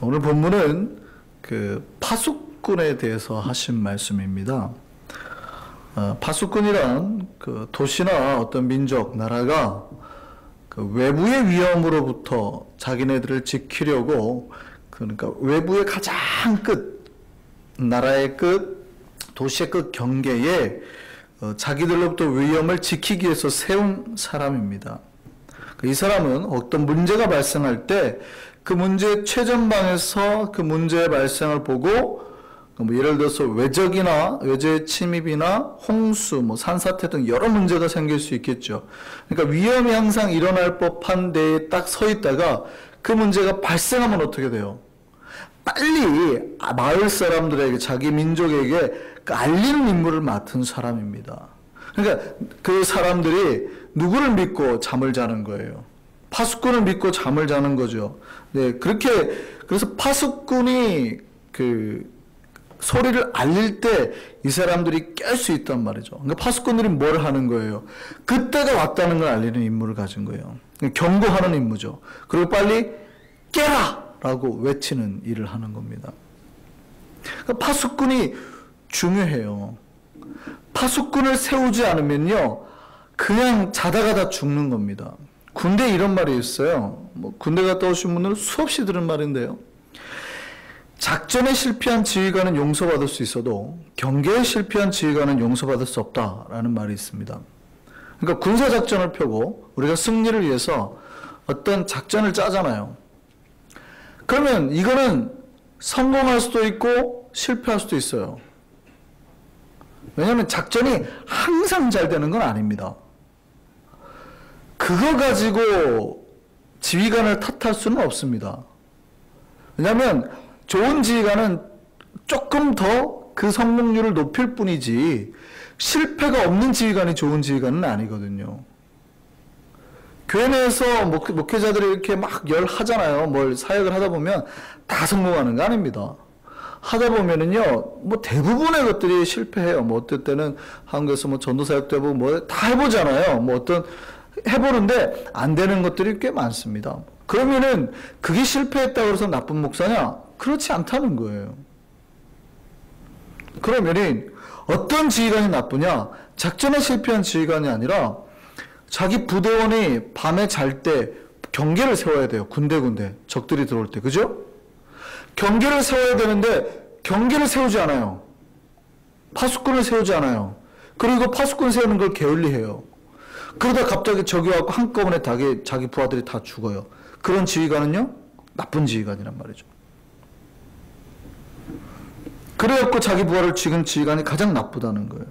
오늘 본문은 그 파수꾼에 대해서 하신 말씀입니다. 파수꾼이란 그 도시나 어떤 민족, 나라가 그 외부의 위험으로부터 자기네들을 지키려고, 그러니까 외부의 가장 끝, 나라의 끝, 도시의 끝 경계에 자기들로부터 위험을 지키기 위해서 세운 사람입니다. 이 사람은 어떤 문제가 발생할 때 그 문제의 최전방에서 그 문제의 발생을 보고, 뭐 예를 들어서 외적의 침입이나 홍수, 산사태 등 여러 문제가 생길 수 있겠죠. 그러니까 위험이 항상 일어날 법한 데에 딱 서 있다가 그 문제가 발생하면 어떻게 돼요? 빨리 마을 사람들에게, 자기 민족에게 알리는 임무를 맡은 사람입니다. 그러니까 그 사람들이 누구를 믿고 잠을 자는 거예요? 파수꾼을 믿고 잠을 자는 거죠. 네, 그래서 파수꾼이 그 소리를 알릴 때 이 사람들이 깰 수 있단 말이죠. 그러니까 파수꾼들이 뭘 하는 거예요? 그때가 왔다는 걸 알리는 임무를 가진 거예요. 경고하는 임무죠. 그리고 빨리 깨라! 라고 외치는 일을 하는 겁니다. 그러니까 파수꾼이 중요해요. 파수꾼을 세우지 않으면요, 그냥 자다가 다 죽는 겁니다. 군대에 이런 말이 있어요. 군대 갔다 오신 분들은 수없이 들은 말인데요. 작전에 실패한 지휘관은 용서받을 수 있어도 경계에 실패한 지휘관은 용서받을 수 없다라는 말이 있습니다. 그러니까 군사작전을 펴고 우리가 승리를 위해서 어떤 작전을 짜잖아요. 그러면 이거는 성공할 수도 있고 실패할 수도 있어요. 왜냐하면 작전이 항상 잘 되는 건 아닙니다. 그거 가지고 지휘관을 탓할 수는 없습니다. 왜냐하면 좋은 지휘관은 조금 더 그 성공률을 높일 뿐이지 실패가 없는 지휘관이 좋은 지휘관은 아니거든요. 교회 내에서 목회자들이 이렇게 막 열하잖아요. 뭘 사역을 하다 보면 다 성공하는 거 아닙니다. 하다 보면은요, 대부분의 것들이 실패해요. 어떨 때는 한국에서 전도사역도 해보고 다 해보잖아요. 해보는데 안 되는 것들이 꽤 많습니다. 그러면은 그게 실패했다고 해서 나쁜 목사냐? 그렇지 않다는 거예요. 그러면은 어떤 지휘관이 나쁘냐? 작전에 실패한 지휘관이 아니라 자기 부대원이 밤에 잘 때 경계를 세워야 돼요. 군데 적들이 들어올 때. 그죠? 경계를 세워야 되는데 경계를 세우지 않아요. 파수꾼을 세우지 않아요. 그리고 파수꾼 세우는 걸 게을리해요. 그러다 갑자기 적이 와서 한꺼번에 자기 부하들이 다 죽어요. 그런 지휘관은요, 나쁜 지휘관이란 말이죠. 그래갖고 자기 부하를 죽인 지휘관이 가장 나쁘다는 거예요.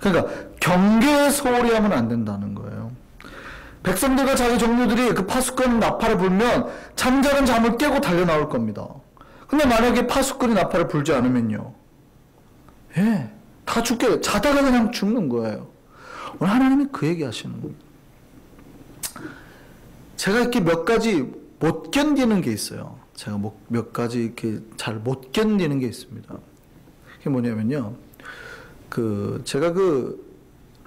그러니까 경계에 소홀히 하면 안 된다는 거예요. 백성들과 자기 종류들이 그 파수꾼 나팔을 불면 잠자는 잠을 깨고 달려 나올 겁니다. 근데 만약에 파수꾼이 나팔을 불지 않으면요, 다 죽게, 자다가 그냥 죽는 거예요. 오늘 하나님이 그 얘기 하시는 겁니다. 제가 이렇게 몇 가지 못 견디는 게 있어요. 제가 몇 가지 이렇게 잘 못 견디는 게 있습니다. 그게 뭐냐면요, 제가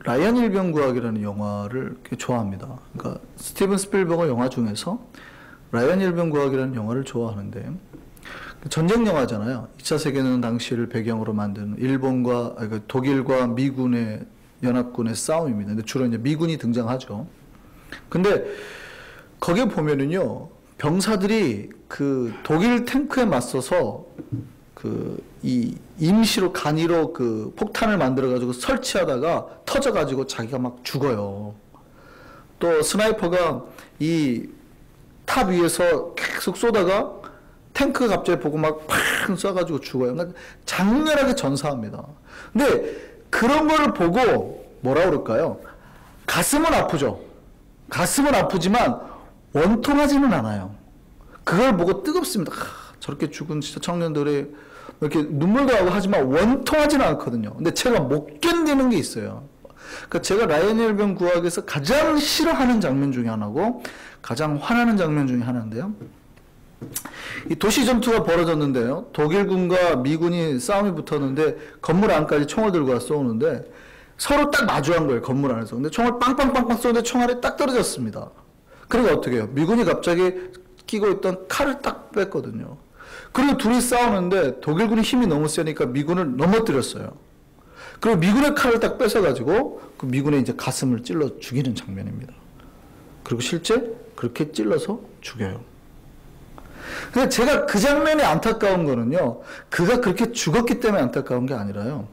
라이언 일병구학이라는 영화를 좋아합니다. 그러니까 스티븐 스필버거 영화 중에서 라이언 일병구학이라는 영화를 좋아하는데, 전쟁 영화잖아요. 2차 세계대전 당시를 배경으로 만든 독일과 미군의 연합군의 싸움입니다. 근데 주로 이제 미군이 등장하죠. 근데 거기에 보면은요, 병사들이 그 독일 탱크에 맞서서 이 임시로 간이로 그 폭탄을 만들어가지고 설치하다가 터져가지고 자기가 막 죽어요. 또 스나이퍼가 이 탑 위에서 계속 쏘다가 탱크가 갑자기 보고 막 팍 쏴가지고 죽어요. 그러니까 장렬하게 전사합니다. 근데 그런 걸 보고 뭐라 그럴까요? 가슴은 아프죠. 가슴은 아프지만 원통하지는 않아요. 그걸 보고 뜨겁습니다. 저렇게 죽은 진짜 청년들이 이렇게 눈물도 나고 하지만 원통하지는 않거든요. 근데 제가 못 견디는 게 있어요. 그러니까 제가 라이언 일병 구학에서 가장 싫어하는 장면 중에 하나고 가장 화나는 장면 중에 하나인데요. 이 도시 전투가 벌어졌는데요. 독일군과 미군이 싸움이 붙었는데 건물 안까지 총을 들고 와서 쏘는데 서로 딱 마주한 거예요. 건물 안에서. 근데 총을 빵빵빵빵 쏘는데 총알이 딱 떨어졌습니다. 그러니까 어떻게 해요? 미군이 갑자기 끼고 있던 칼을 딱 뺐거든요. 그리고 둘이 싸우는데 독일군이 힘이 너무 세니까 미군을 넘어뜨렸어요. 그리고 미군의 칼을 딱 뺏어가지고 그 미군의 이제 가슴을 찔러 죽이는 장면입니다. 그리고 실제 그렇게 찔러서 죽여요. 근데 제가 그 장면이 안타까운 거는요, 그가 그렇게 죽었기 때문에 안타까운 게 아니라요.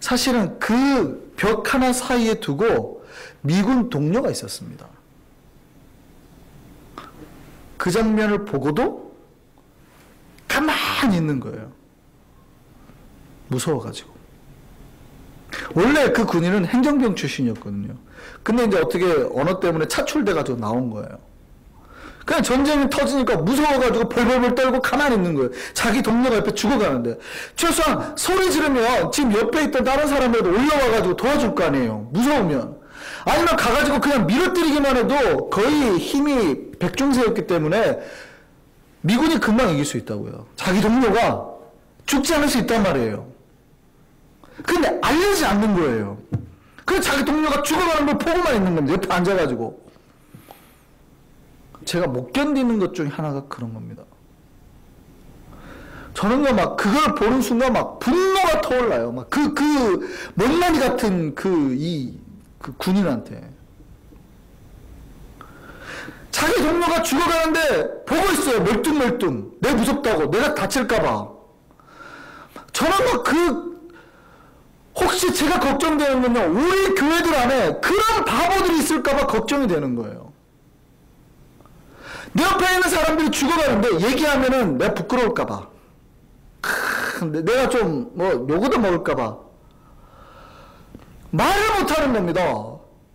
사실은 그 벽 하나 사이에 두고 미군 동료가 있었습니다. 그 장면을 보고도 가만히 있는 거예요. 무서워가지고. 원래 그 군인은 행정병 출신이었거든요. 근데 이제 어떻게 언어 때문에 차출돼가지고 나온 거예요. 그냥 전쟁이 터지니까 무서워가지고 벌벌벌 떨고 가만히 있는 거예요. 자기 동료가 옆에 죽어가는데. 최소한 소리 지르면 지금 옆에 있던 다른 사람이라도 올라와가지고 도와줄 거 아니에요. 무서우면. 아니면 가가지고 그냥 밀어뜨리기만 해도 거의 힘이 백중세였기 때문에 미군이 금방 이길 수 있다고요. 자기 동료가 죽지 않을 수 있단 말이에요. 근데 알려지지 않는 거예요. 그래서 자기 동료가 죽어가는 걸 보고만 있는 겁니다. 옆에 앉아가지고. 제가 못 견디는 것 중에 하나가 그런 겁니다. 저는요, 막, 그걸 보는 순간 막, 분노가 터올라요. 막, 못난이 같은 그 군인한테. 자기 동료가 죽어가는데, 보고 있어요. 멀뚱멀뚱. 내가 무섭다고. 내가 다칠까봐. 저는 막 혹시 제가 걱정되는 건요, 우리 교회들 안에 그런 바보들이 있을까봐 걱정이 되는 거예요. 내 옆에 있는 사람들이 죽어가는데 얘기하면은 내가 부끄러울까봐. 내가 좀 요거도 먹을까봐. 말을 못하는 겁니다.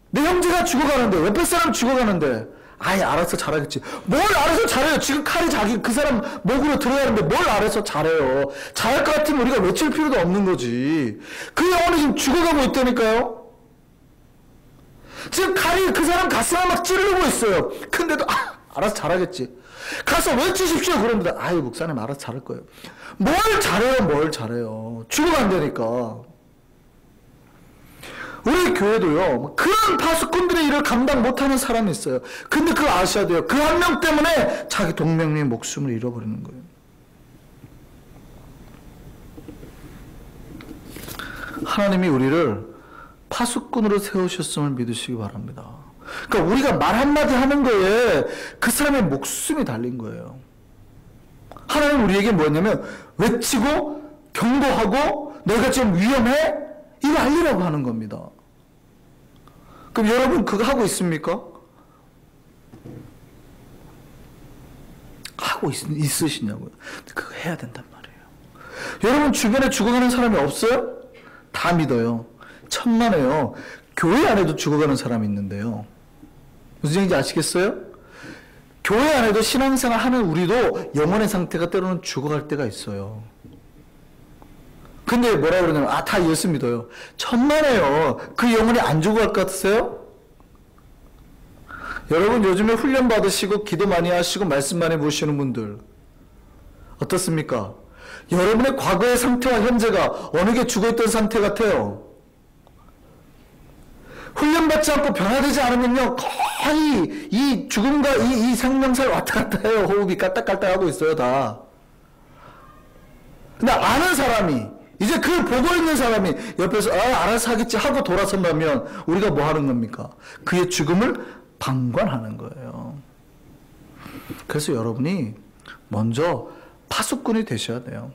내 형제가 죽어가는데, 옆에 사람 죽어가는데, 아예 알아서 잘하겠지. 뭘 알아서 잘해요. 지금 칼이 그 사람 목으로 들어가는데 뭘 알아서 잘해요. 잘할 것 같으면 우리가 외칠 필요도 없는 거지. 그 영혼이 지금 죽어가고 있다니까요. 지금 칼이 그 사람 가슴을 막 찌르고 있어요. 근데도 알아서 잘하겠지. 가서 외치십시오. 그런데 아유, 목사님 알아서 잘할 거예요. 뭘 잘해요. 죽어간다니까. 우리 교회도요, 그런 파수꾼들의 일을 감당 못하는 사람이 있어요. 근데 그걸 아셔야 돼요. 그 한 명 때문에 자기 동명의 목숨을 잃어버리는 거예요. 하나님이 우리를 파수꾼으로 세우셨음을 믿으시기 바랍니다. 그러니까 우리가 말 한마디 하는 거에 그 사람의 목숨이 달린 거예요. 하나님 우리에게 뭐였냐면 외치고 경고하고 너희가 지금 위험해? 이거 알리라고 하는 겁니다. 그럼 여러분 그거 하고 있습니까? 하고 있으시냐고요? 그거 해야 된단 말이에요. 여러분 주변에 죽어가는 사람이 없어요? 다 믿어요. 천만에요. 교회 안에도 죽어가는 사람이 있는데요. 무슨 얘기인지 아시겠어요? 교회 안에도 신앙생활 하는 우리도 영혼의 상태가 때로는 죽어갈 때가 있어요. 근데 뭐라 그러냐면 다 예수 믿어요. 천만에요. 그 영혼이 안 죽어갈 것 같으세요? 여러분 요즘에 훈련 받으시고 기도 많이 하시고 말씀 많이 보시는 분들 어떻습니까? 여러분의 과거의 상태와 현재가 어느 게 죽어있던 상태 같아요? 훈련받지 않고 변화되지 않으면요, 거의 이 죽음과 이 생명살 왔다 갔다 해요. 호흡이 깔딱깔딱 하고 있어요, 다. 근데 아는 사람이, 이제 그걸 보고 있는 사람이 옆에서, 알아서 하겠지 하고 돌아선다면 우리가 뭐 하는 겁니까? 그의 죽음을 방관하는 거예요. 그래서 여러분이 먼저 파수꾼이 되셔야 돼요.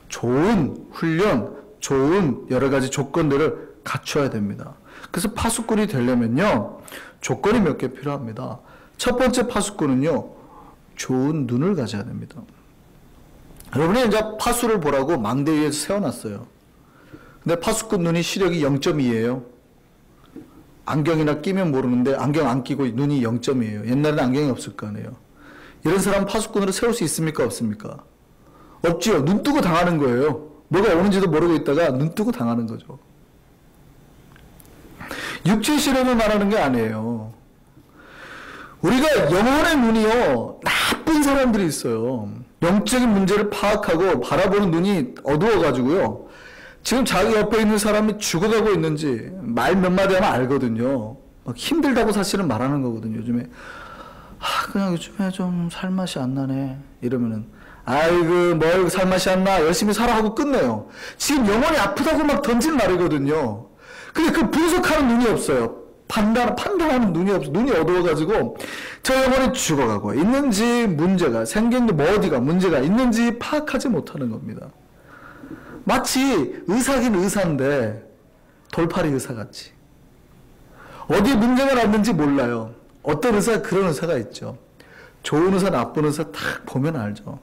좋은 훈련, 좋은 여러 가지 조건들을 갖춰야 됩니다. 그래서 파수꾼이 되려면요, 조건이 몇 개 필요합니다. 첫 번째 파수꾼은요, 좋은 눈을 가져야 됩니다. 여러분이 이제 파수를 보라고 망대 위에서 세워놨어요. 근데 파수꾼 눈이 시력이 0.2예요. 안경이나 끼면 모르는데 안경 안 끼고 눈이 0점이에요. 옛날에는 안경이 없을 거 아니에요. 이런 사람 파수꾼으로 세울 수 있습니까? 없습니까? 없지요. 눈 뜨고 당하는 거예요. 뭐가 오는지도 모르고 있다가 눈 뜨고 당하는 거죠. 육체 시력을 말하는 게 아니에요. 우리가 영혼의 눈이요, 나쁜 사람들이 있어요. 영적인 문제를 파악하고 바라보는 눈이 어두워가지고요, 지금 자기 옆에 있는 사람이 죽어가고 있는지 말 몇 마디 하면 알거든요. 막 힘들다고 사실은 말하는 거거든요. 요즘에 그냥 요즘에 좀 살맛이 안 나네. 이러면은, 아이고, 뭘 살맛이 안 나. 열심히 살아 하고 끝내요. 지금 영혼이 아프다고 막 던질 말이거든요. 근데 그 분석하는 눈이 없어요. 판단하는 눈이 없어. 눈이 어두워가지고, 저 영혼이 죽어가고, 있는지 문제가, 생긴 게 뭐 어디가 문제가 있는지 파악하지 못하는 겁니다. 마치 의사긴 의사인데, 돌팔이 의사같이. 어디에 문제가 났는지 몰라요. 어떤 의사, 그런 의사가 있죠. 좋은 의사, 나쁜 의사 딱 보면 알죠.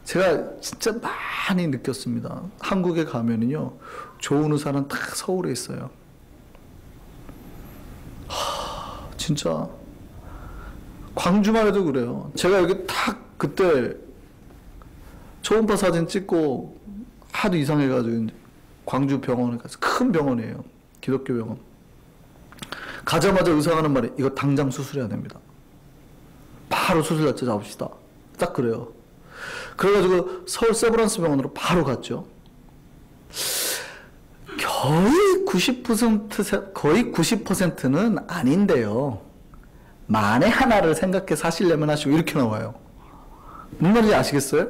제가 진짜 많이 느꼈습니다. 한국에 가면은요, 좋은 의사는 딱 서울에 있어요. 진짜. 광주만 해도 그래요. 제가 여기 딱 그때 초음파 사진 찍고 하도 이상해가지고 광주 병원에 가서, 큰 병원이에요. 기독교 병원. 가자마자 의사가 하는 말이, 이거 당장 수술해야 됩니다. 바로 수술 날짜 잡읍시다. 딱 그래요. 그래가지고 서울 세브란스 병원으로 바로 갔죠. 거의 90%는 아닌데요. 만에 하나를 생각해서 하시려면 하시고 이렇게 나와요. 무슨 말인지 아시겠어요?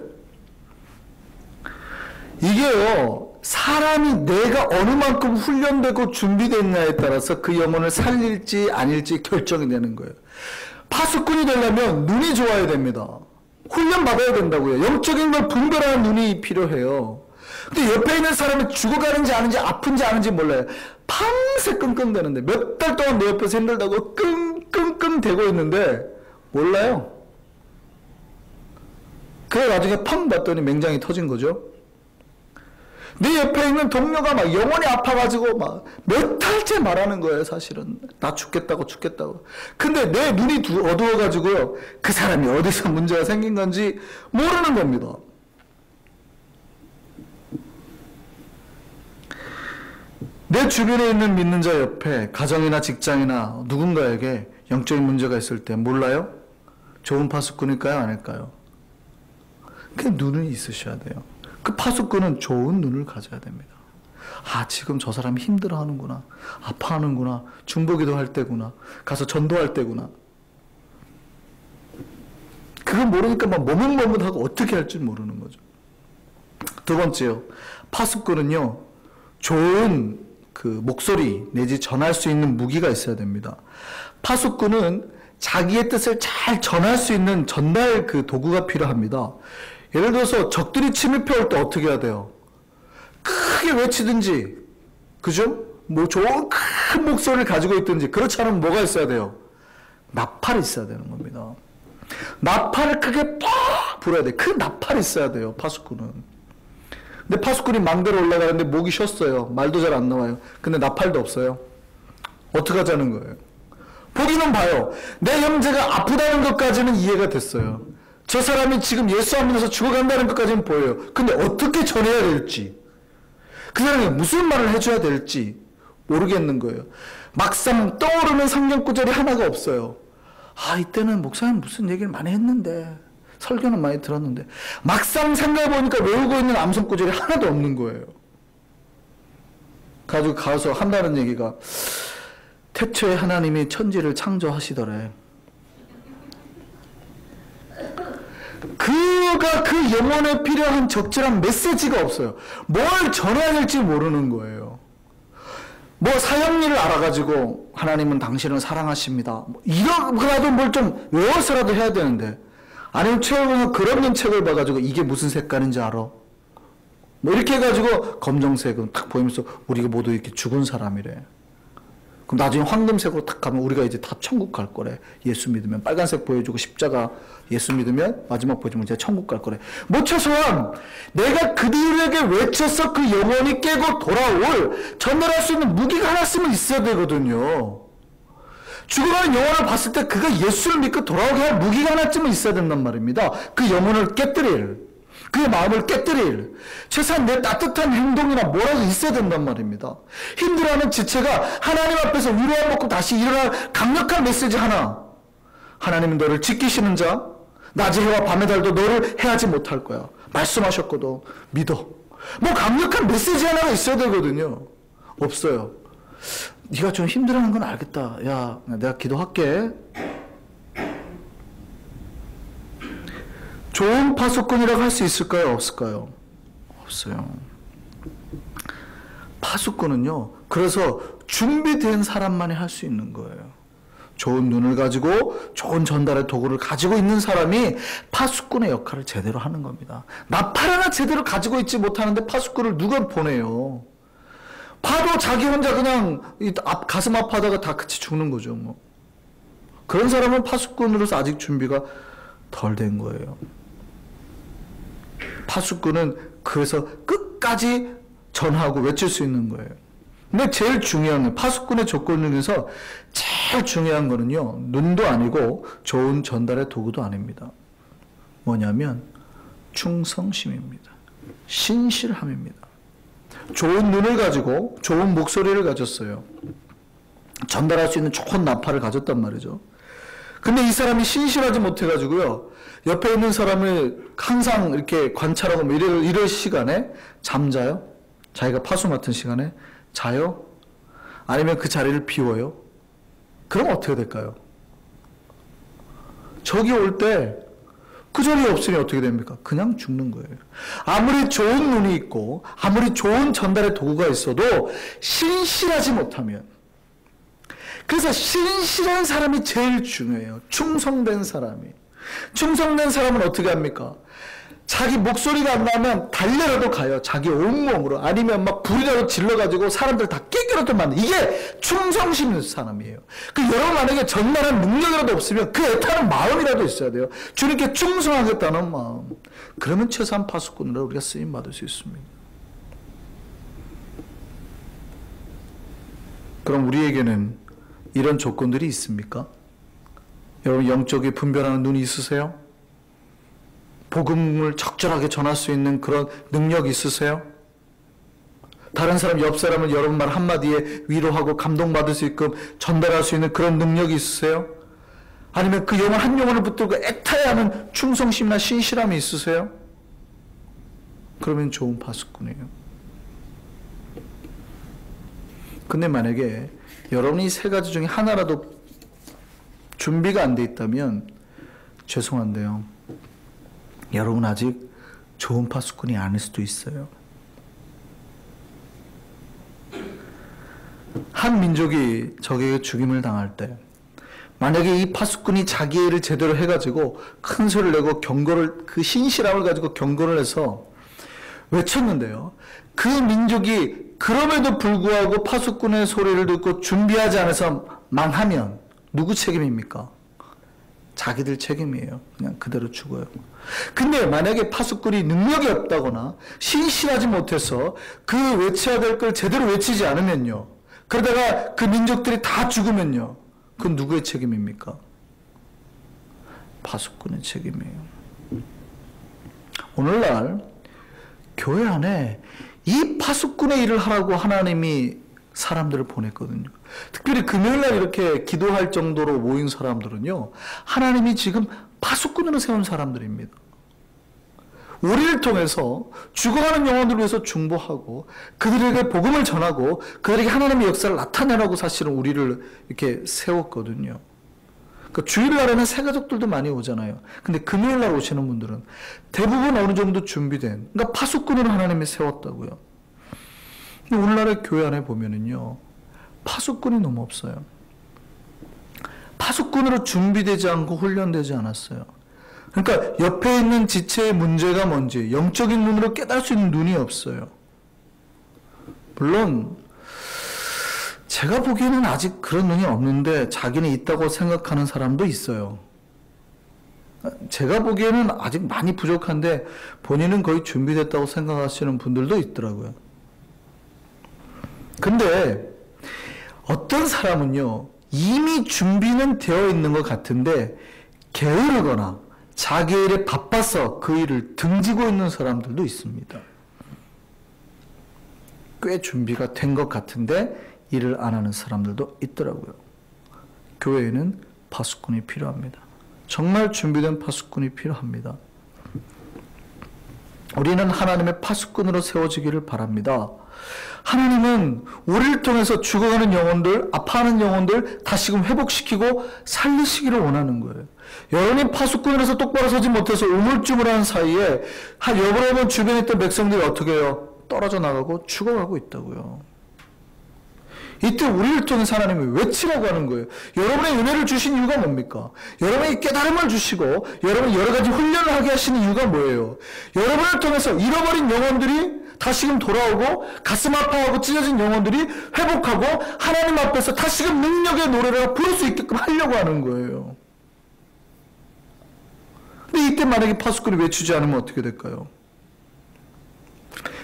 이게요, 사람이 내가 어느 만큼 훈련되고 준비됐냐에 따라서 그 영혼을 살릴지 아닐지 결정이 되는 거예요. 파수꾼이 되려면 눈이 좋아야 됩니다. 훈련 받아야 된다고요. 영적인 걸 분별하는 눈이 필요해요. 근데 옆에 있는 사람이 죽어가는지 아는지 아픈지 아는지 몰라요. 밤새 끙끙대는데, 몇 달 동안 내 옆에서 힘들다고 끙끙끙 대고 있는데 몰라요. 그래 나중에 펑 봤더니 맹장이 터진 거죠. 내 옆에 있는 동료가 막 영혼이 아파가지고 막 몇 달째 말하는 거예요. 사실은 나 죽겠다고. 근데 내 눈이 어두워가지고요, 그 사람이 어디서 문제가 생긴 건지 모르는 겁니다. 내 주변에 있는 믿는 자 옆에 가정이나 직장이나 누군가에게 영적인 문제가 있을 때 몰라요? 좋은 파수꾼일까요? 아닐까요? 그 눈이 있으셔야 돼요. 그 파수꾼은 좋은 눈을 가져야 됩니다. 지금 저 사람이 힘들어하는구나. 아파하는구나. 중보기도 할 때구나. 가서 전도할 때구나. 그걸 모르니까 막 머뭇머뭇하고 어떻게 할지 모르는 거죠. 두 번째요. 파수꾼은요, 좋은 그 목소리 내지 전할 수 있는 무기가 있어야 됩니다. 파수꾼은 자기의 뜻을 잘 전할 수 있는 전달 그 도구가 필요합니다. 예를 들어서 적들이 침입해 올 때 어떻게 해야 돼요? 크게 외치든지, 그죠? 뭐 좋은 큰 목소리를 가지고 있든지, 그렇지 않으면 뭐가 있어야 돼요? 나팔이 있어야 되는 겁니다. 나팔을 크게 팍 불어야 돼. 그 나팔이 있어야 돼요, 파수꾼은. 근데 파수꾼이 망대로 올라가는데 목이 쉬었어요. 말도 잘 안 나와요. 근데 나팔도 없어요. 어떡하자는 거예요? 보기는 봐요. 내 형제가 아프다는 것까지는 이해가 됐어요. 저 사람이 지금 예수 안 믿어서 죽어간다는 것까지는 보여요. 근데 어떻게 전해야 될지, 그 사람이 무슨 말을 해줘야 될지 모르겠는 거예요. 막상 떠오르는 성경 구절이 하나가 없어요. 이때는 목사님 무슨 얘기를 많이 했는데, 설교는 많이 들었는데, 막상 생각해보니까 외우고 있는 암송 구절이 하나도 없는 거예요. 가지고 가서 한다는 얘기가, 태초에 하나님이 천지를 창조하시더래. 그가 그 영혼에 필요한 적절한 메시지가 없어요. 뭘 전해야 될지 모르는 거예요. 뭐 사형리를 알아가지고 하나님은 당신을 사랑하십니다, 이러고라도 뭘 좀 외워서라도 해야 되는데, 아니면 최근에 그런 책을 봐가지고 이게 무슨 색깔인지 알아? 뭐 이렇게 해가지고 검정색은 딱 보이면서 우리가 모두 이렇게 죽은 사람이래. 그럼 나중에 황금색으로 딱 가면 우리가 이제 다 천국 갈 거래. 예수 믿으면. 빨간색 보여주고 십자가 예수 믿으면 마지막 보여주면 이제 천국 갈 거래. 뭐 최소한 내가 그들에게 외쳐서 그 영혼이 깨고 돌아올 전달할 수 있는 무기가 하나쯤은 있어야 되거든요. 죽어가는 영혼을 봤을 때 그가 예수를 믿고 돌아오게 할 무기가 하나쯤은 있어야 된단 말입니다. 그 영혼을 깨뜨릴, 그의 마음을 깨뜨릴 최소한 내 따뜻한 행동이나 뭐라도 있어야 된단 말입니다. 힘들어하는 지체가 하나님 앞에서 위로를 먹고 다시 일어날 강력한 메시지 하나. 하나님은 너를 지키시는 자, 낮의 해와 밤의 달도 너를 해하지 못할 거야. 말씀하셨거든. 믿어. 뭐 강력한 메시지 하나가 있어야 되거든요. 없어요. 네가 좀 힘들어하는 건 알겠다. 야, 내가 기도할게. 좋은 파수꾼이라고 할 수 있을까요? 없을까요? 없어요. 파수꾼은요, 그래서 준비된 사람만이 할 수 있는 거예요. 좋은 눈을 가지고 좋은 전달의 도구를 가지고 있는 사람이 파수꾼의 역할을 제대로 하는 겁니다. 나팔 하나 제대로 가지고 있지 못하는데 파수꾼을 누가 보내요? 파도 자기 혼자 그냥 가슴 아파하다가 다 같이 죽는 거죠. 뭐. 그런 사람은 파수꾼으로서 아직 준비가 덜 된 거예요. 파수꾼은 그래서 끝까지 전하고 외칠 수 있는 거예요. 근데 제일 중요한 건 파수꾼의 조건 중에서 제일 중요한 거는요, 눈도 아니고 좋은 전달의 도구도 아닙니다. 뭐냐면 충성심입니다. 신실함입니다. 좋은 눈을 가지고 좋은 목소리를 가졌어요. 전달할 수 있는 좋은 나팔을 가졌단 말이죠. 근데 이 사람이 신실하지 못해가지고요, 옆에 있는 사람을 항상 이렇게 관찰하고 뭐 이럴 시간에 잠자요? 자기가 파수 맡은 시간에 자요? 아니면 그 자리를 비워요? 그럼 어떻게 될까요? 적이 올 때 그 자리에 없으니 어떻게 됩니까? 그냥 죽는 거예요. 아무리 좋은 눈이 있고 아무리 좋은 전달의 도구가 있어도 신실하지 못하면, 그래서 신실한 사람이 제일 중요해요. 충성된 사람이. 충성된 사람은 어떻게 합니까? 자기 목소리가 안 나면 달려라도 가요. 자기 온몸으로. 아니면 막 불이라도 질러가지고 사람들 다 깨끗하게 만든. 이게 충성심 있는 사람이에요. 여러분 만약에 전달한 능력이라도 없으면 그 애타는 마음이라도 있어야 돼요. 주님께 충성하겠다는 마음. 그러면 최소한 파수꾼으로 우리가 쓰임 받을 수 있습니다. 그럼 우리에게는 이런 조건들이 있습니까? 여러분 영적이 분별하는 눈이 있으세요? 복음을 적절하게 전할 수 있는 그런 능력이 있으세요? 다른 사람, 옆 사람을 여러분 말 한마디에 위로하고 감동받을 수 있게끔 전달할 수 있는 그런 능력이 있으세요? 아니면 그 영혼 한 영혼을 붙들고 애타야 하는 충성심이나 신실함이 있으세요? 그러면 좋은 파수꾼이에요. 근데 만약에 여러분이 세 가지 중에 하나라도 준비가 안 돼 있다면 죄송한데요, 여러분 아직 좋은 파수꾼이 아닐 수도 있어요. 한 민족이 적에게 죽임을 당할 때 만약에 이 파수꾼이 자기 일을 제대로 해가지고 큰 소리를 내고 경고를, 그 신실함을 가지고 경고를 해서 외쳤는데요, 그 민족이 그럼에도 불구하고 파수꾼의 소리를 듣고 준비하지 않아서 망하면 누구 책임입니까? 자기들 책임이에요. 그냥 그대로 죽어요. 근데 만약에 파수꾼이 능력이 없다거나 신실하지 못해서 그 외쳐야 될 걸 제대로 외치지 않으면요, 그러다가 그 민족들이 다 죽으면요, 그건 누구의 책임입니까? 파수꾼의 책임이에요. 오늘날 교회 안에 이 파수꾼의 일을 하라고 하나님이 사람들을 보냈거든요. 특별히 금요일날 이렇게 기도할 정도로 모인 사람들은요, 하나님이 지금 파수꾼으로 세운 사람들입니다. 우리를 통해서 죽어가는 영혼들을 위해서 중보하고 그들에게 복음을 전하고 그들에게 하나님의 역사를 나타내라고 사실은 우리를 이렇게 세웠거든요. 그러니까 주일날에는 새가족들도 많이 오잖아요. 근데 금요일날 오시는 분들은 대부분 어느 정도 준비된, 그러니까 파수꾼으로 하나님이 세웠다고요. 근데 오늘날의 교회 안에 보면은요, 파수꾼이 너무 없어요. 파수꾼으로 준비되지 않고 훈련되지 않았어요. 그러니까 옆에 있는 지체의 문제가 뭔지 영적인 눈으로 깨달을 수 있는 눈이 없어요. 물론 제가 보기에는 아직 그런 눈이 없는데 자기는 있다고 생각하는 사람도 있어요. 제가 보기에는 아직 많이 부족한데 본인은 거의 준비됐다고 생각하시는 분들도 있더라고요. 근데 어떤 사람은요, 이미 준비는 되어 있는 것 같은데 게으르거나 자기 일에 바빠서 그 일을 등지고 있는 사람들도 있습니다. 꽤 준비가 된 것 같은데 일을 안 하는 사람들도 있더라고요. 교회에는 파수꾼이 필요합니다. 정말 준비된 파수꾼이 필요합니다. 우리는 하나님의 파수꾼으로 세워지기를 바랍니다. 하나님은 우리를 통해서 죽어가는 영혼들, 아파하는 영혼들 다시금 회복시키고 살리시기를 원하는 거예요. 여러분이 파수꾼으로서 똑바로 서지 못해서 우물쭈물하는 사이에 여러분 주변에 있던 백성들이 어떻게 해요? 떨어져 나가고 죽어가고 있다고요. 이때 우리를 통해서 하나님이 외치라고 하는 거예요. 여러분의 은혜를 주신 이유가 뭡니까? 여러분이 깨달음을 주시고 여러분 여러 가지 훈련을 하게 하시는 이유가 뭐예요? 여러분을 통해서 잃어버린 영혼들이 다시금 돌아오고 가슴 아파하고 찢어진 영혼들이 회복하고 하나님 앞에서 다시금 능력의 노래를 부를 수 있게끔 하려고 하는 거예요. 근데 이때 만약에 파수꾼이 외치지 않으면 어떻게 될까요?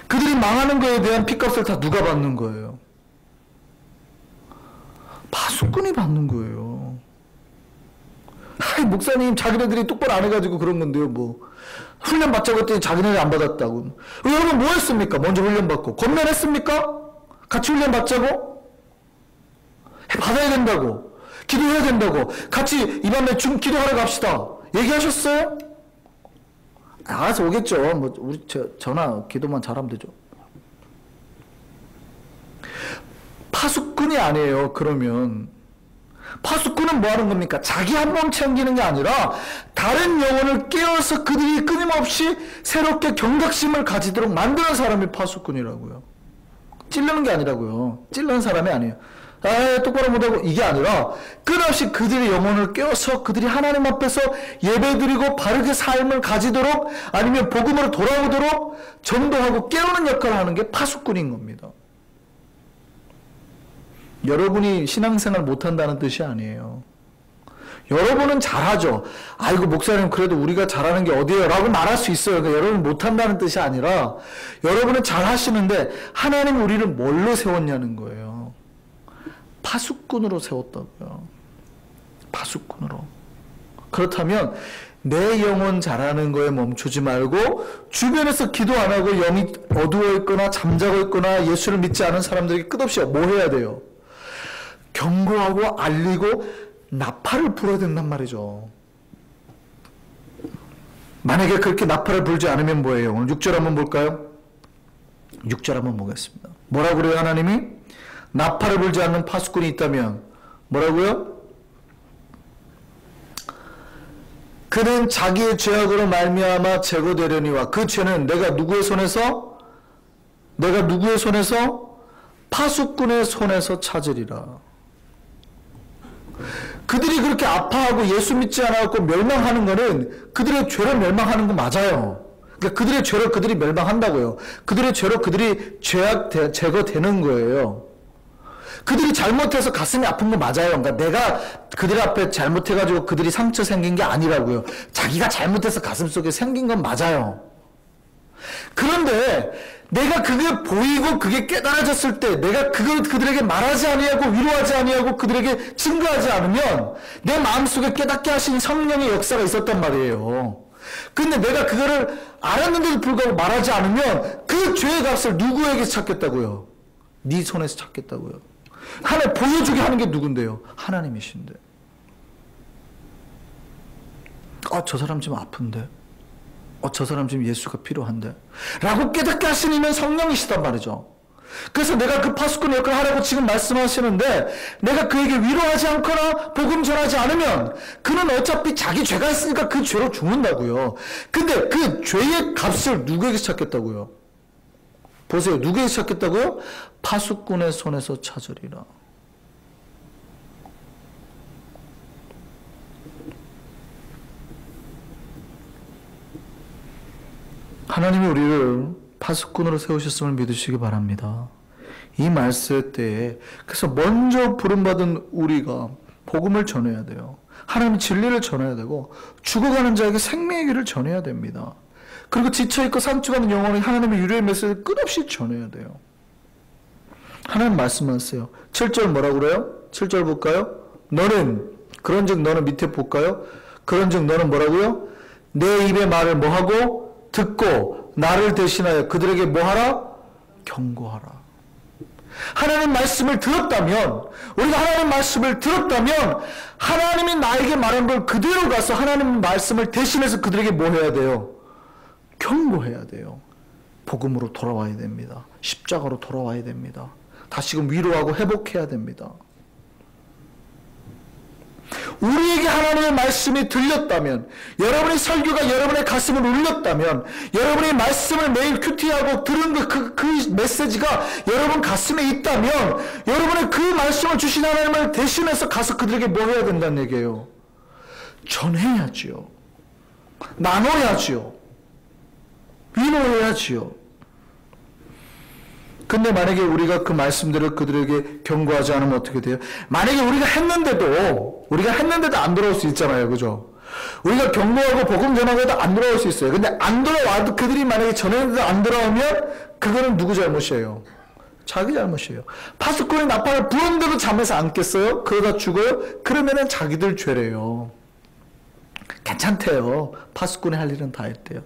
그들이 망하는 거에 대한 핏값을 다 누가 받는 거예요? 파수꾼이 받는 거예요. 아이, 목사님 자기네들이 똑바로 안 해가지고 그런 건데요. 뭐 훈련 받자고 했더니 자기네들이 안 받았다고. 여러분 뭐 했습니까? 먼저 훈련 받고 권면했습니까? 같이 훈련 받자고? 받아야 된다고, 기도해야 된다고, 같이 이 밤에 기도하러 갑시다 얘기하셨어요? 알아서 오겠죠. 뭐 우리 전화 기도만 잘하면 되죠. 파수꾼이 아니에요. 그러면 파수꾼은 뭐 하는 겁니까? 자기 한 몸 챙기는 게 아니라 다른 영혼을 깨워서 그들이 끊임없이 새롭게 경각심을 가지도록 만드는 사람이 파수꾼이라고요. 찔르는 게 아니라고요. 찔르는 사람이 아니에요. 아, 똑바로 못하고 이게 아니라 끊임없이 그들의 영혼을 깨워서 그들이 하나님 앞에서 예배드리고 바르게 삶을 가지도록 아니면 복음으로 돌아오도록 전도하고 깨우는 역할을 하는 게 파수꾼인 겁니다. 여러분이 신앙생활 못한다는 뜻이 아니에요. 여러분은 잘하죠. 아이고 목사님 그래도 우리가 잘하는 게 어디예요? 라고 말할 수 있어요. 그러니까 여러분 못한다는 뜻이 아니라 여러분은 잘하시는데 하나님 우리를 뭘로 세웠냐는 거예요. 파수꾼으로 세웠다고요. 파수꾼으로. 그렇다면 내 영혼 잘하는 거에 멈추지 말고 주변에서 기도 안 하고 영이 어두워 있거나 잠자고 있거나 예수를 믿지 않은 사람들에게 끝없이 뭐 해야 돼요? 경고하고 알리고 나팔을 불어야 된단 말이죠. 만약에 그렇게 나팔을 불지 않으면 뭐예요? 오늘 6절 한번 볼까요? 6절 한번 보겠습니다. 뭐라고 그래요 하나님이? 나팔을 불지 않는 파수꾼이 있다면 뭐라고요? 그는 자기의 죄악으로 말미암아 제거되려니와 그 죄는 내가 누구의 손에서 파수꾼의 손에서 찾으리라. 그들이 그렇게 아파하고 예수 믿지 않았고 멸망하는 거는 그들의 죄로 멸망하는 거 맞아요. 그러니까 그들의 죄로 그들이 멸망한다고요. 그들의 죄로 그들이 죄악 제거되는 거예요. 그들이 잘못해서 가슴이 아픈 거 맞아요. 그러니까 내가 그들 앞에 잘못해가지고 그들이 상처 생긴 게 아니라고요. 자기가 잘못해서 가슴속에 생긴 건 맞아요. 그런데 내가 그게 보이고 그게 깨달아졌을 때 내가 그걸 그들에게 말하지 아니하고 위로하지 아니하고 그들에게 증거하지 않으면 내 마음속에 깨닫게 하신 성령의 역사가 있었단 말이에요. 근데 내가 그거를 알았는데도 불구하고 말하지 않으면 그 죄의 값을 누구에게 찾겠다고요? 네 손에서 찾겠다고요. 하나님 보여주게 하는 게 누군데요? 하나님이신데. 저 사람 지금 아픈데. 저 사람 지금 예수가 필요한데 라고 깨닫게 하시는 성령이시단 말이죠. 그래서 내가 그 파수꾼 역할을 하라고 지금 말씀하시는데 내가 그에게 위로하지 않거나 복음 전하지 않으면 그는 어차피 자기 죄가 있으니까 그 죄로 죽는다고요. 근데 그 죄의 값을 누구에게 찾겠다고요? 보세요. 누구에게 찾겠다고요? 파수꾼의 손에서 찾으리라. 하나님이 우리를 파수꾼으로 세우셨음을 믿으시기 바랍니다. 이 말씀 때에 그래서 먼저 부름받은 우리가 복음을 전해야 돼요. 하나님의 진리를 전해야 되고 죽어가는 자에게 생명의 길을 전해야 됩니다. 그리고 지쳐있고 상처가는 영혼이 하나님의 유료의 메시지를 끝없이 전해야 돼요. 하나님 말씀하세요. 7절 뭐라고 그래요? 7절 볼까요? 너는 그런즉 너는 밑에 볼까요? 그런즉 너는 뭐라고요? 내 입의 말을 뭐하고? 듣고 나를 대신하여 그들에게 뭐하라? 경고하라. 하나님 말씀을 들었다면 우리가 하나님 말씀을 들었다면 하나님이 나에게 말한 걸 그대로 가서 하나님 말씀을 대신해서 그들에게 뭐 해야 돼요? 경고해야 돼요. 복음으로 돌아와야 됩니다. 십자가로 돌아와야 됩니다. 다시금 위로하고 회복해야 됩니다. 우리에게 하나님의 말씀이 들렸다면, 여러분의 설교가 여러분의 가슴을 울렸다면, 여러분의 말씀을 매일 큐티하고 들은 그 메시지가 여러분 가슴에 있다면, 여러분의 그 말씀을 주신 하나님을 대신해서 가서 그들에게 뭐 해야 된다는 얘기예요? 전해야지요. 나눠야지요. 위로해야지요. 근데 만약에 우리가 그 말씀들을 그들에게 경고하지 않으면 어떻게 돼요? 만약에 우리가 했는데도 안 돌아올 수 있잖아요. 그죠? 우리가 경고하고 복음 전하고도 안 돌아올 수 있어요. 근데 안 돌아와도 그들이 만약에 전했는데도 안 돌아오면 그거는 누구 잘못이에요? 자기 잘못이에요. 파수꾼이 나팔을 부었는데도 잠에서 안 깼어요? 그러다 죽어요? 그러면은 자기들 죄래요. 괜찮대요. 파수꾼이 할 일은 다 했대요.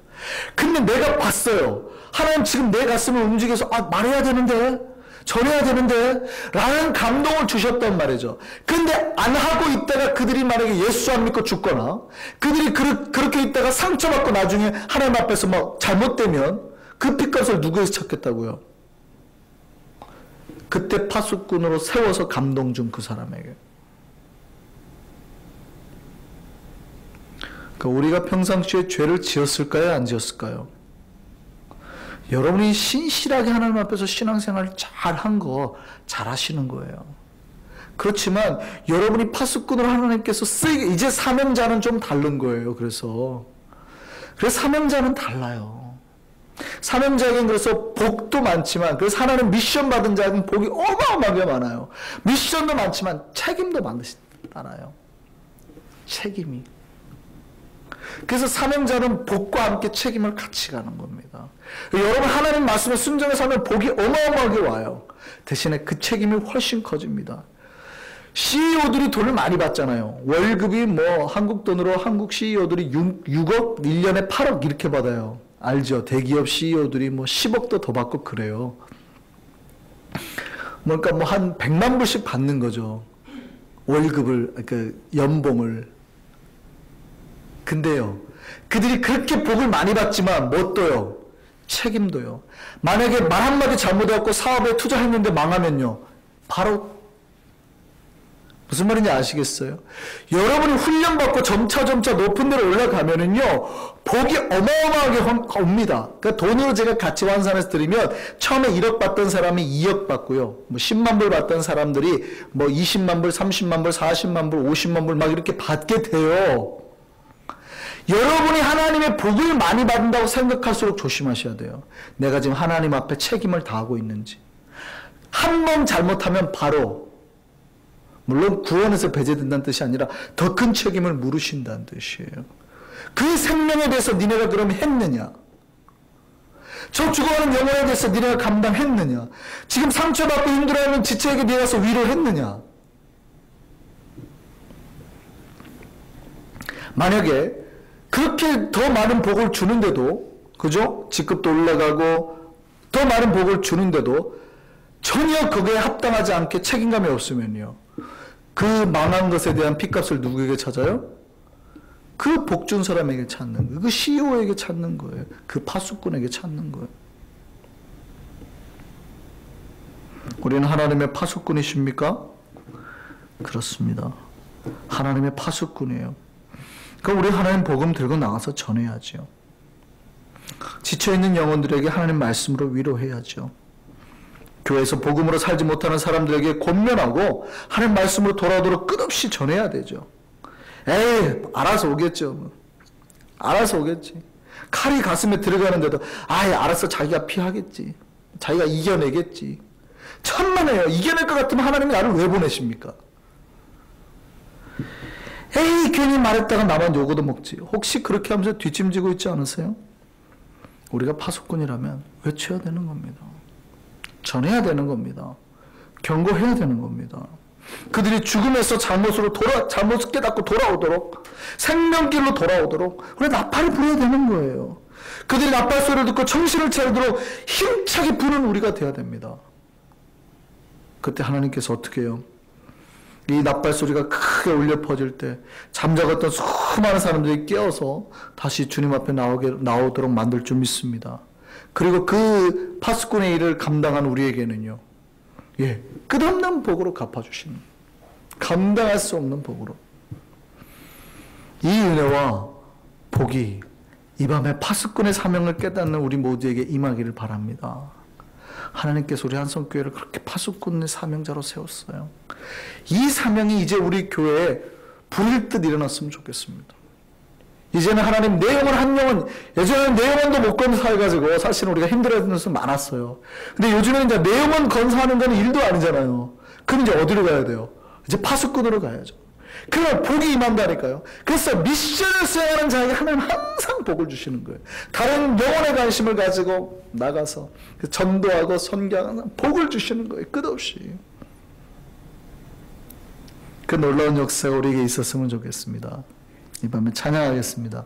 근데 내가 봤어요. 하나님 지금 내 가슴을 움직여서 말해야 되는데, 전해야 되는데 라는 감동을 주셨단 말이죠. 근데 안 하고 있다가 그들이 만약에 예수 안 믿고 죽거나 그들이 그렇게 있다가 상처받고 나중에 하나님 앞에서 막 잘못되면 그 핏값을 누구에서 찾겠다고요? 그때 파수꾼으로 세워서 감동 준 그 사람에게. 우리가 평상시에 죄를 지었을까요? 안 지었을까요? 여러분이 신실하게 하나님 앞에서 신앙생활 잘한 거 잘하시는 거예요. 그렇지만 여러분이 파수꾼으로 하나님께서 쓰이게, 이제 사명자는 좀 다른 거예요. 그래서 사명자는 달라요. 사명자에겐 그래서 복도 많지만, 그래서 하나님 미션 받은 자에겐 복이 어마어마하게 많아요. 미션도 많지만 책임도 많아요. 책임이. 그래서 사명자는 복과 함께 책임을 같이 가는 겁니다. 여러분 하나님 말씀에 순종해서 하면 복이 어마어마하게 와요. 대신에 그 책임이 훨씬 커집니다. CEO들이 돈을 많이 받잖아요. 월급이 뭐 한국 돈으로 한국 CEO들이 6억, 1년에 8억 이렇게 받아요. 알죠? 대기업 CEO들이 뭐 10억도 더 받고 그래요. 그러니까 뭐 한 100만 불씩 받는 거죠. 월급을, 그 연봉을. 근데요, 그들이 그렇게 복을 많이 받지만 뭣도요? 책임도요. 만약에 말 한마디 잘못해갖고 사업에 투자했는데 망하면요, 바로 무슨 말인지 아시겠어요? 여러분이 훈련받고 점차 높은 데로 올라가면은요, 복이 어마어마하게 옵니다. 그러니까 돈으로 제가 가치 환산해서 드리면 처음에 1억 받던 사람이 2억 받고요. 뭐 10만 불 받던 사람들이 뭐 20만 불, 30만 불, 40만 불, 50만 불 막 이렇게 받게 돼요. 여러분이 하나님의 복을 많이 받는다고 생각할수록 조심하셔야 돼요. 내가 지금 하나님 앞에 책임을 다하고 있는지. 한 번 잘못하면 바로, 물론 구원에서 배제된다는 뜻이 아니라 더 큰 책임을 물으신다는 뜻이에요. 그 생명에 대해서 니네가 그럼 했느냐? 저 죽어가는 영혼에 대해서 니네가 감당했느냐? 지금 상처받고 힘들어하는 지체에게 니네 가서 위로했느냐? 만약에 그렇게 더 많은 복을 주는데도, 그죠? 직급도 올라가고 더 많은 복을 주는데도 전혀 그거에 합당하지 않게 책임감이 없으면요, 그 망한 것에 대한 핏값을 누구에게 찾아요? 그 복 준 사람에게 찾는 거예요. 그 CEO에게 찾는 거예요. 그 파수꾼에게 찾는 거예요. 우리는 하나님의 파수꾼이십니까? 그렇습니다. 하나님의 파수꾼이에요. 그러니까 우리 하나님 복음 들고 나가서 전해야죠. 지쳐있는 영혼들에게 하나님 말씀으로 위로해야죠. 교회에서 복음으로 살지 못하는 사람들에게 권면하고 하나님 말씀으로 돌아오도록 끝없이 전해야 되죠. 에이, 알아서 오겠죠. 알아서 오겠지. 칼이 가슴에 들어가는데도 알아서 자기가 피하겠지. 자기가 이겨내겠지. 천만에요. 이겨낼 것 같으면 하나님이 나를 왜 보내십니까? 에이, 괜히 말했다가 나만 욕도 먹지. 혹시 그렇게 하면서 뒷짐지고 있지 않으세요? 우리가 파수꾼이라면 외쳐야 되는 겁니다. 전해야 되는 겁니다. 경고해야 되는 겁니다. 그들이 죽음에서 잘못 깨닫고 돌아오도록, 생명길로 돌아오도록 우리 나팔을 불어야 되는 거예요. 그들이 나팔 소리를 듣고 정신을 차리도록 힘차게 부는 우리가 되어야 됩니다. 그때 하나님께서 어떻게 해요? 이 나팔 소리가 크게 울려 퍼질 때 잠자갔던 수많은 사람들이 깨어서 다시 주님 앞에 나오도록 만들 줄 믿습니다. 그리고 그 파수꾼의 일을 감당한 우리에게는요, 끝없는 복으로 갚아주시는, 감당할 수 없는 복으로. 이 은혜와 복이 이 밤에 파수꾼의 사명을 깨닫는 우리 모두에게 임하기를 바랍니다. 하나님께서 우리 한성교회를 그렇게 파수꾼의 사명자로 세웠어요. 이 사명이 이제 우리 교회에 불일 듯 일어났으면 좋겠습니다. 이제는 하나님 내 영혼 한 영혼, 예전에는 내 영혼도 못 건사해가지고 사실은 우리가 힘들어하는 것은 많았어요. 근데 요즘에는 이제 내 영혼 건사하는 건 일도 아니잖아요. 그럼 이제 어디로 가야 돼요? 이제 파수꾼으로 가야죠. 그러면 복이 임한다니까요. 그래서 미션을 수행하는 자에게 하나님 항상 복을 주시는 거예요. 다른 영혼의 관심을 가지고 나가서 전도하고 선교하는 복을 주시는 거예요. 끝없이. 그 놀라운 역사가 우리에게 있었으면 좋겠습니다. 이 밤에 찬양하겠습니다.